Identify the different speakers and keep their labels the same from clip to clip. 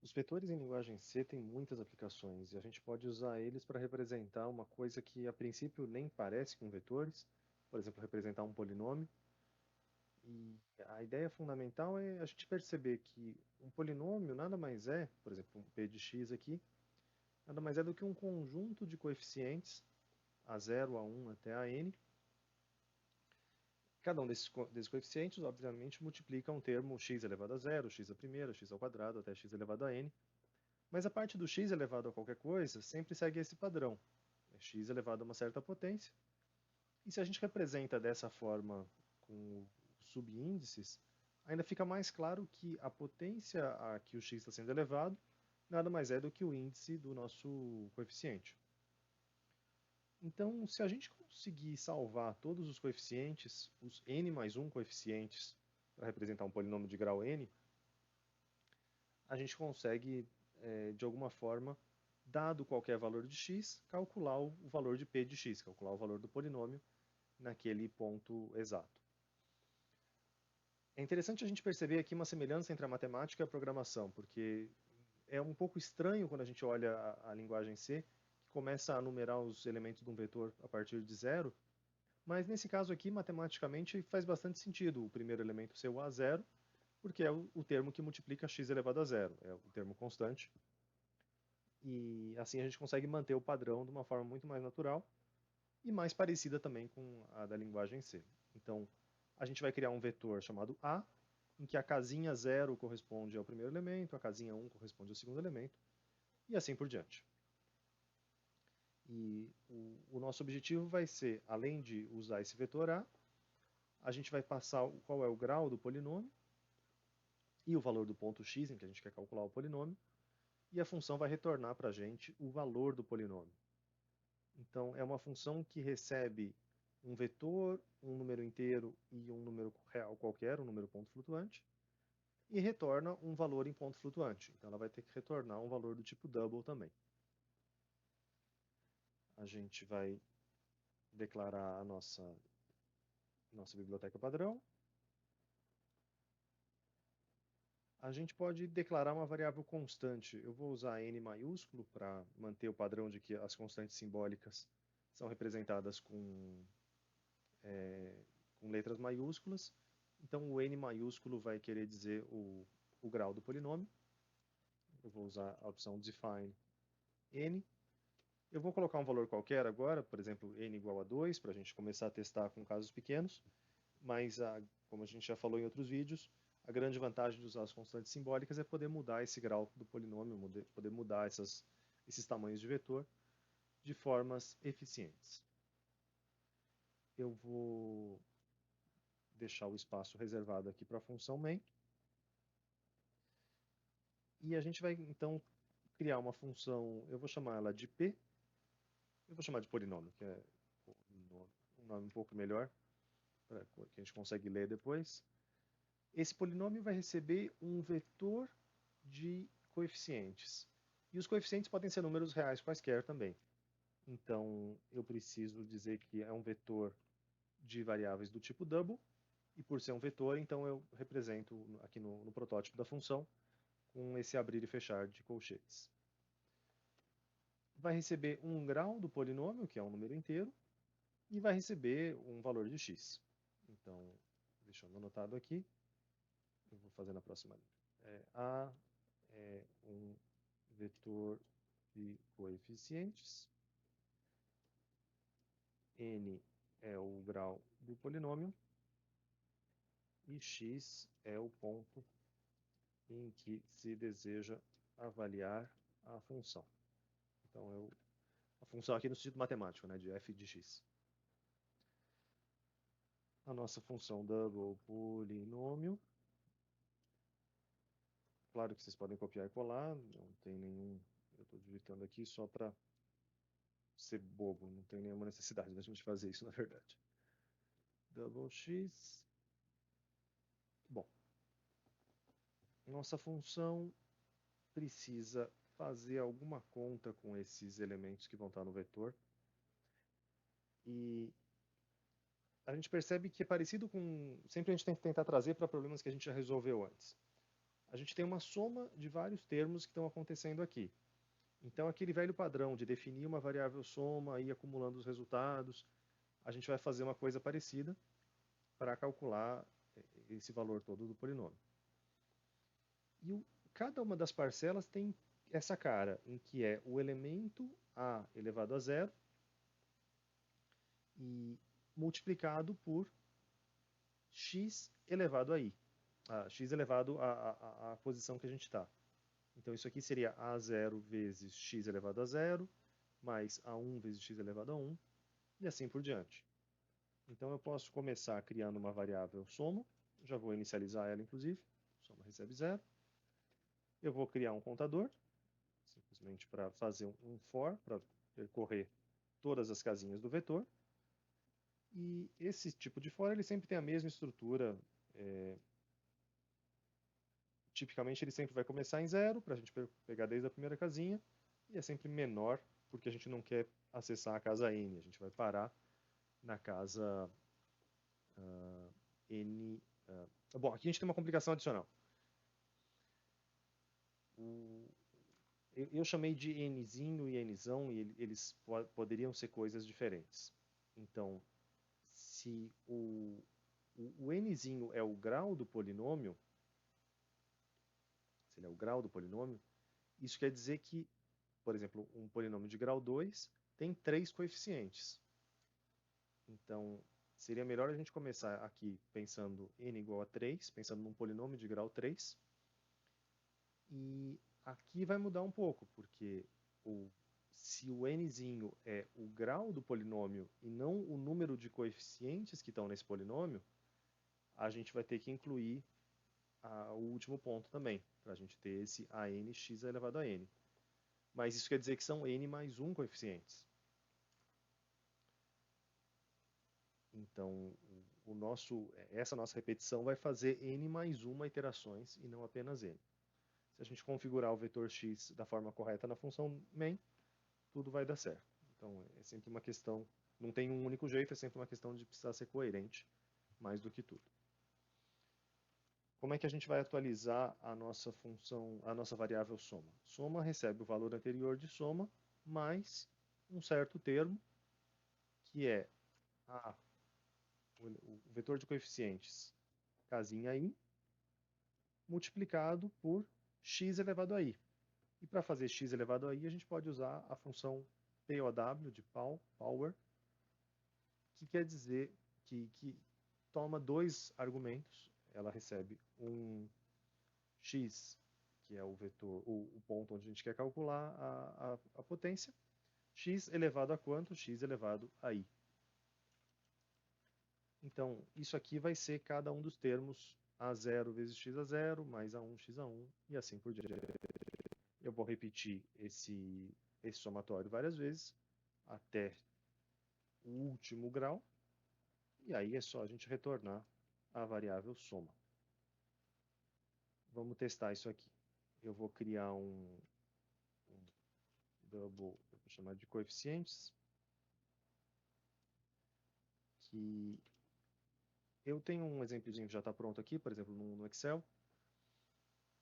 Speaker 1: Os vetores em linguagem C têm muitas aplicações e a gente pode usar eles para representar uma coisa que a princípio nem parece com vetores, por exemplo, representar um polinômio. E a ideia fundamental é a gente perceber que um polinômio nada mais é, por exemplo, um p de x aqui, nada mais é do que um conjunto de coeficientes a 0, a 1 até a n. Cada um desses coeficientes, obviamente, multiplica um termo x elevado a 0, x a primeira, x ao quadrado, até x elevado a n. Mas a parte do x elevado a qualquer coisa sempre segue esse padrão. É x elevado a uma certa potência. E se a gente representa dessa forma com subíndices, ainda fica mais claro que a potência a que o x está sendo elevado nada mais é do que o índice do nosso coeficiente. Então, se a gente conseguir salvar todos os coeficientes, os n mais 1 coeficientes, para representar um polinômio de grau n, a gente consegue, de alguma forma, dado qualquer valor de x, calcular o valor de p de x, calcular o valor do polinômio naquele ponto exato. É interessante a gente perceber aqui uma semelhança entre a matemática e a programação, porque é um pouco estranho quando a gente olha a linguagem C, que começa a numerar os elementos de um vetor a partir de zero, mas nesse caso aqui, matematicamente, faz bastante sentido o primeiro elemento ser o A0, porque é o termo que multiplica x elevado a zero, é o termo constante, e assim a gente consegue manter o padrão de uma forma muito mais natural e mais parecida também com a da linguagem C. Então, a gente vai criar um vetor chamado A, em que a casinha 0 corresponde ao primeiro elemento, a casinha 1 corresponde ao segundo elemento, e assim por diante. E o nosso objetivo vai ser, além de usar esse vetor a gente vai passar qual é o grau do polinômio e o valor do ponto x em que a gente quer calcular o polinômio, e a função vai retornar para a gente o valor do polinômio. Então, é uma função que recebe um vetor, um número inteiro e um número real qualquer, um número ponto flutuante, e retorna um valor em ponto flutuante. Então, ela vai ter que retornar um valor do tipo double também. A gente vai declarar a nossa biblioteca padrão. A gente pode declarar uma variável constante. Eu vou usar n maiúsculo para manter o padrão de que as constantes simbólicas são representadas com letras maiúsculas. Então, o n maiúsculo vai querer dizer o grau do polinômio. Eu vou usar a opção define n. Eu vou colocar um valor qualquer agora, por exemplo, n igual a 2, para a gente começar a testar com casos pequenos. Mas, como a gente já falou em outros vídeos, a grande vantagem de usar as constantes simbólicas é poder mudar esse grau do polinômio, poder mudar esses tamanhos de vetor de formas eficientes. Eu vou deixar o espaço reservado aqui para a função main. E a gente vai, então, criar uma função, eu vou chamar ela de p, eu vou chamar de polinômio, que é um nome um pouco melhor, que a gente consegue ler depois. Esse polinômio vai receber um vetor de coeficientes. E os coeficientes podem ser números reais quaisquer também. Então, eu preciso dizer que é um vetor de variáveis do tipo double, e por ser um vetor, então eu represento aqui no protótipo da função com esse abrir e fechar de colchetes. Vai receber um grau do polinômio, que é um número inteiro, e vai receber um valor de x. Então, deixando anotado aqui, eu vou fazer na próxima linha. A é um vetor de coeficientes, n é o grau do polinômio, e x é o ponto em que se deseja avaliar a função. Então, a função aqui no sentido matemático, né, de f de x. A nossa função double polinômio. Claro que vocês podem copiar e colar, não tem nenhum... Eu estou digitando aqui só para ser bobo, não tem nenhuma necessidade da gente fazer isso, na verdade. Double x. Bom, nossa função precisa fazer alguma conta com esses elementos que vão estar no vetor. E a gente percebe que é parecido com... Sempre a gente tem que tentar trazer para problemas que a gente já resolveu antes. a gente tem uma soma de vários termos que estão acontecendo aqui. Então, aquele velho padrão de definir uma variável soma e ir acumulando os resultados, a gente vai fazer uma coisa parecida para calcular esse valor todo do polinômio. E cada uma das parcelas tem essa cara, em que é o elemento a elevado a zero e multiplicado por x elevado a i. X elevado à posição que a gente está. Então, isso aqui seria a0 vezes x elevado a zero, mais a1 vezes x elevado a 1, e assim por diante. Então, eu posso começar criando uma variável soma, já vou inicializar ela, inclusive, soma recebe zero. Eu vou criar um contador, simplesmente para fazer um for, para percorrer todas as casinhas do vetor. E esse tipo de for, ele sempre tem a mesma estrutura. Tipicamente, ele sempre vai começar em zero, para a gente pegar desde a primeira casinha, e é sempre menor, porque a gente não quer acessar a casa n, a gente vai parar na casa n. Bom, aqui a gente tem uma complicação adicional. Eu chamei de nzinho e nzão, e eles poderiam ser coisas diferentes. Então, se o nzinho é o grau do polinômio, se ele é o grau do polinômio, isso quer dizer que, por exemplo, um polinômio de grau 2 tem 3 coeficientes. Então, seria melhor a gente começar aqui pensando n igual a 3, pensando num polinômio de grau 3. E aqui vai mudar um pouco, porque se o nzinho é o grau do polinômio e não o número de coeficientes que estão nesse polinômio, a gente vai ter que incluir o último ponto também, para a gente ter esse anx elevado a n. Mas isso quer dizer que são n mais 1 coeficientes. Então, essa nossa repetição vai fazer n mais 1 iterações e não apenas n. Se a gente configurar o vetor x da forma correta na função main, tudo vai dar certo. Então, é sempre uma questão, não tem um único jeito, é sempre uma questão de precisar ser coerente, mais do que tudo. Como é que a gente vai atualizar a nossa função, a nossa variável soma? Soma recebe o valor anterior de soma, mais um certo termo, que é o vetor de coeficientes, casinha i, multiplicado por x elevado a i. E para fazer x elevado a i, a gente pode usar a função POW, de power, que quer dizer que toma dois argumentos. Ela recebe um x, que é o vetor, o ponto onde a gente quer calcular a potência, x elevado a quanto? X elevado a i. Então, isso aqui vai ser cada um dos termos a0 vezes x a 0, mais a1 x a 1, e assim por diante. Eu vou repetir esse somatório várias vezes, até o último grau, e aí é só a gente retornar a variável soma. Vamos testar isso aqui. Eu vou criar um double, eu vou chamar de coeficientes, que eu tenho um exemplozinho que já está pronto aqui, por exemplo, no Excel.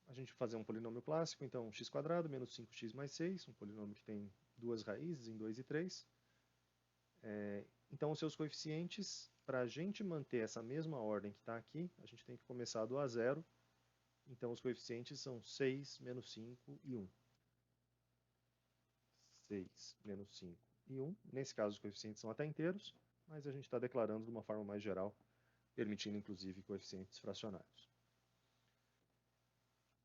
Speaker 1: A gente vai fazer um polinômio clássico, então x² menos 5x mais 6, um polinômio que tem duas raízes, em 2 e 3. Então, os seus coeficientes, para a gente manter essa mesma ordem que está aqui, a gente tem que começar do A0. Então, os coeficientes são 6, menos 5 e 1. 6, menos 5 e 1. Nesse caso, os coeficientes são até inteiros, mas a gente está declarando de uma forma mais geral, permitindo, inclusive, coeficientes fracionários.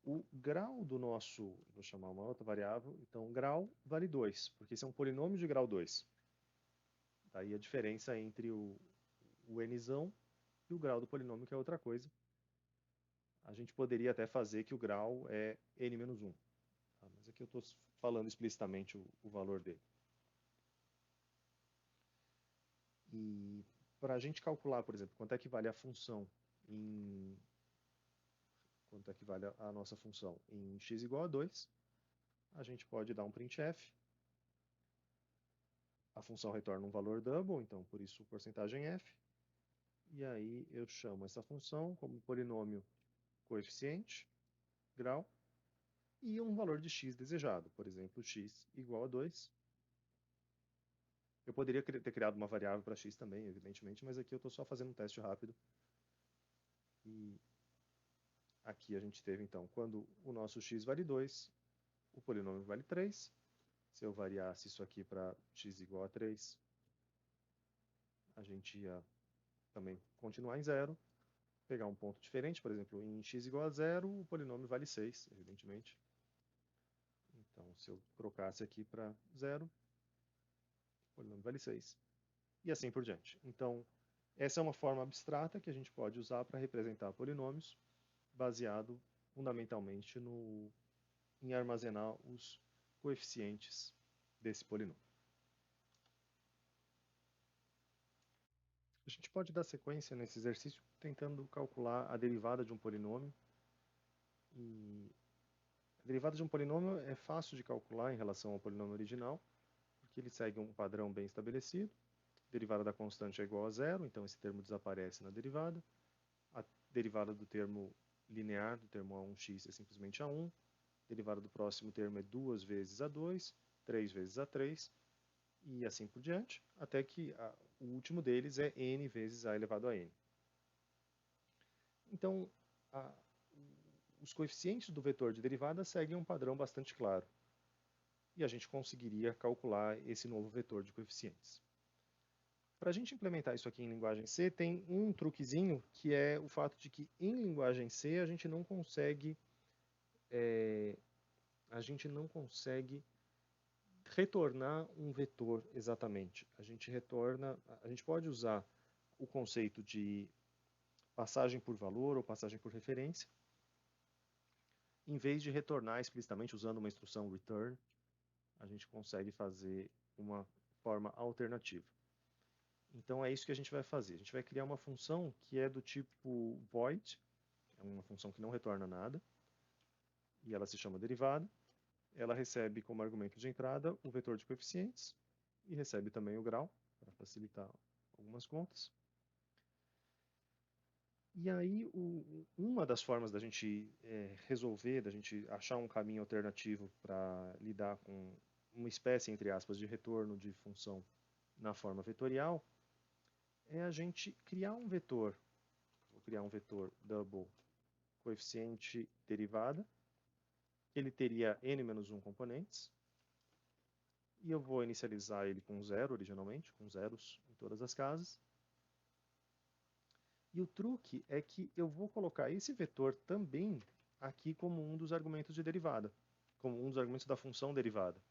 Speaker 1: O grau do nosso, vou chamar uma outra variável, então grau vale 2, porque esse é um polinômio de grau 2. Daí a diferença entre o nzão e o grau do polinômio, que é outra coisa. A gente poderia até fazer que o grau é n-1. Tá? Mas aqui eu estou falando explicitamente o valor dele. E para a gente calcular, por exemplo, quanto é que vale a função quanto é que vale a nossa função em x igual a 2, a gente pode dar um printf. A função retorna um valor double, então por isso porcentagem f. E aí eu chamo essa função como polinômio coeficiente. grau, e um valor de x desejado, por exemplo, x igual a 2. Eu poderia ter criado uma variável para x também, evidentemente, mas aqui eu estou só fazendo um teste rápido. E aqui a gente teve, então, quando o nosso x vale 2, o polinômio vale 3. Se eu variasse isso aqui para x igual a 3, a gente ia também continuar em zero, pegar um ponto diferente, por exemplo, em x igual a 0, o polinômio vale 6, evidentemente. Então, se eu trocasse aqui para 0, o polinômio vale 6. E assim por diante. Então, essa é uma forma abstrata que a gente pode usar para representar polinômios, baseado fundamentalmente em armazenar os coeficientes desse polinômio. A gente pode dar sequência nesse exercício tentando calcular a derivada de um polinômio. E a derivada de um polinômio é fácil de calcular em relação ao polinômio original, porque ele segue um padrão bem estabelecido. A derivada da constante é igual a zero, então esse termo desaparece na derivada. A derivada do termo linear, do termo a1x, é simplesmente a1. A derivada do próximo termo é 2 vezes a2, 3 vezes a3, e assim por diante, até que o último deles é n vezes a elevado a n. Então, os coeficientes do vetor de derivada seguem um padrão bastante claro. E a gente conseguiria calcular esse novo vetor de coeficientes. Para a gente implementar isso aqui em linguagem C, tem um truquezinho, que é o fato de que em linguagem C a gente não consegue retornar um vetor exatamente. A gente pode usar o conceito de passagem por valor ou passagem por referência, em vez de retornar explicitamente usando uma instrução return, a gente consegue fazer uma forma alternativa. Então é isso que a gente vai fazer. A gente vai criar uma função que é do tipo void, é uma função que não retorna nada, e ela se chama derivada. Ela recebe como argumento de entrada o vetor de coeficientes e recebe também o grau, para facilitar algumas contas. E aí, uma das formas da gente resolver, da gente achar um caminho alternativo para lidar com uma espécie, entre aspas, de retorno de função na forma vetorial, é a gente criar um vetor. Vou criar um vetor double coeficiente derivada. Ele teria n-1 componentes. E eu vou inicializar ele com 0 originalmente, com zeros em todas as casas. E o truque é que eu vou colocar esse vetor também aqui como um dos argumentos de derivada, como um dos argumentos da função derivada.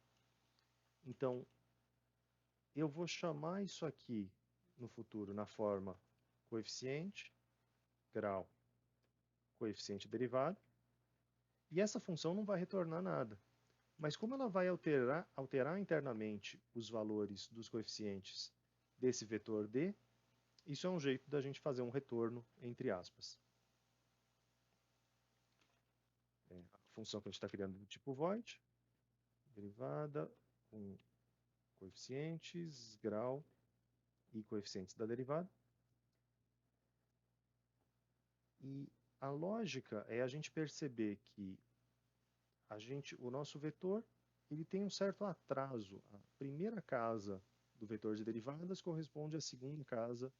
Speaker 1: Então, eu vou chamar isso aqui no futuro na forma coeficiente, grau, coeficiente derivado. E essa função não vai retornar nada. Mas como ela vai alterar internamente os valores dos coeficientes desse vetor D, isso é um jeito da gente fazer um retorno entre aspas. A função que a gente está criando do tipo void, derivada com coeficientes, grau e coeficientes da derivada. E a lógica é a gente perceber que o nosso vetor ele tem um certo atraso. A primeira casa do vetor de derivadas corresponde à segunda casa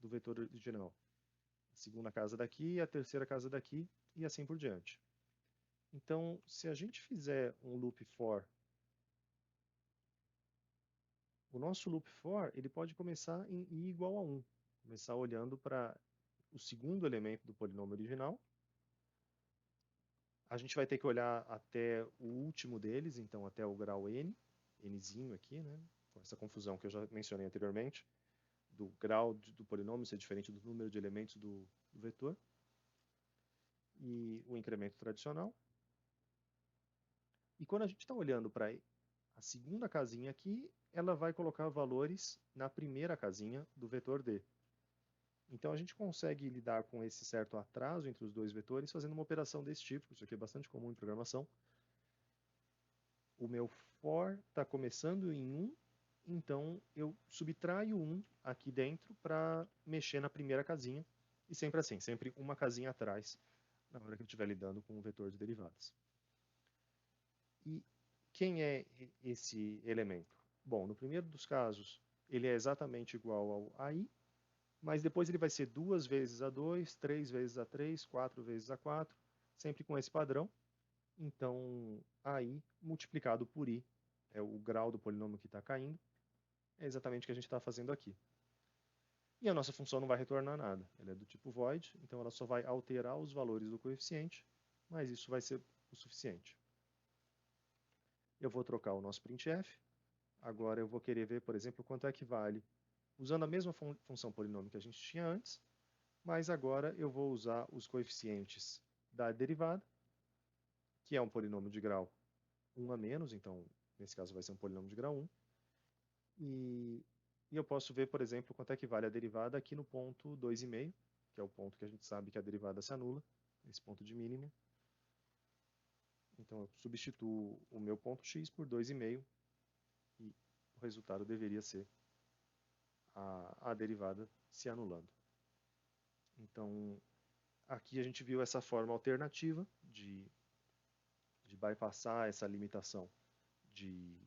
Speaker 1: do vetor original. A segunda casa daqui, a terceira casa daqui, e assim por diante. Então, se a gente fizer um loop for, o nosso loop for ele pode começar em i igual a 1. Começar olhando para o segundo elemento do polinômio original. A gente vai ter que olhar até o último deles, então até o grau n, nzinho aqui, né? Com essa confusão que eu já mencionei anteriormente, do grau do polinômio ser diferente do número de elementos do vetor. E o incremento tradicional. E quando a gente está olhando para a segunda casinha aqui, ela vai colocar valores na primeira casinha do vetor D. Então a gente consegue lidar com esse certo atraso entre os dois vetores fazendo uma operação desse tipo. Isso aqui é bastante comum em programação. O meu for está começando em 1, então eu subtraio 1 aqui dentro para mexer na primeira casinha. E sempre assim, sempre uma casinha atrás na hora que eu estiver lidando com o vetor de derivadas. E quem é esse elemento? Bom, no primeiro dos casos, ele é exatamente igual ao AI, mas depois ele vai ser 2 vezes A2, 3 vezes A3, 4 vezes A4, sempre com esse padrão. Então, AI multiplicado por I é o grau do polinômio que está caindo, é exatamente o que a gente está fazendo aqui. E a nossa função não vai retornar nada, ela é do tipo void, então ela só vai alterar os valores do coeficiente, mas isso vai ser o suficiente. Eu vou trocar o nosso printf, agora eu vou querer ver, por exemplo, quanto é que vale, usando a mesma função polinômio que a gente tinha antes, mas agora eu vou usar os coeficientes da derivada, que é um polinômio de grau 1 a menos, então nesse caso vai ser um polinômio de grau 1, e eu posso ver, por exemplo, quanto é que vale a derivada aqui no ponto 2,5, que é o ponto que a gente sabe que a derivada se anula, esse ponto de mínimo. Então eu substituo o meu ponto x por 2,5 e o resultado deveria ser a derivada se anulando. Então aqui a gente viu essa forma alternativa de bypassar essa limitação de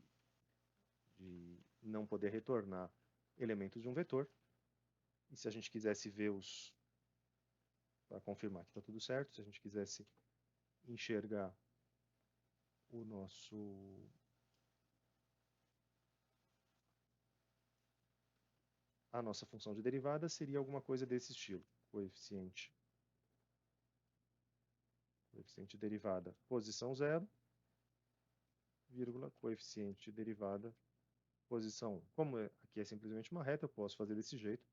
Speaker 1: não poder retornar elementos de um vetor. E se a gente quisesse ver os, para confirmar que está tudo certo, se a gente quisesse enxergar o nosso a nossa função de derivada, seria alguma coisa desse estilo. Coeficiente de derivada posição 0, vírgula, coeficiente de derivada posição 1. Como aqui é simplesmente uma reta, eu posso fazer desse jeito,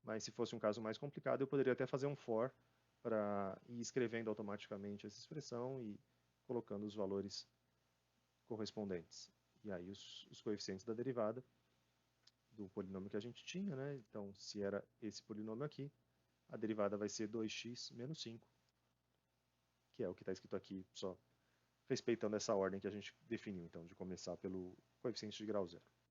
Speaker 1: mas se fosse um caso mais complicado, eu poderia até fazer um for para ir escrevendo automaticamente essa expressão e colocando os valores correspondentes. E aí os coeficientes da derivada do polinômio que a gente tinha, né? Então, se era esse polinômio aqui, a derivada vai ser 2x menos 5, que é o que está escrito aqui, só respeitando essa ordem que a gente definiu, então, de começar pelo coeficiente de grau 0.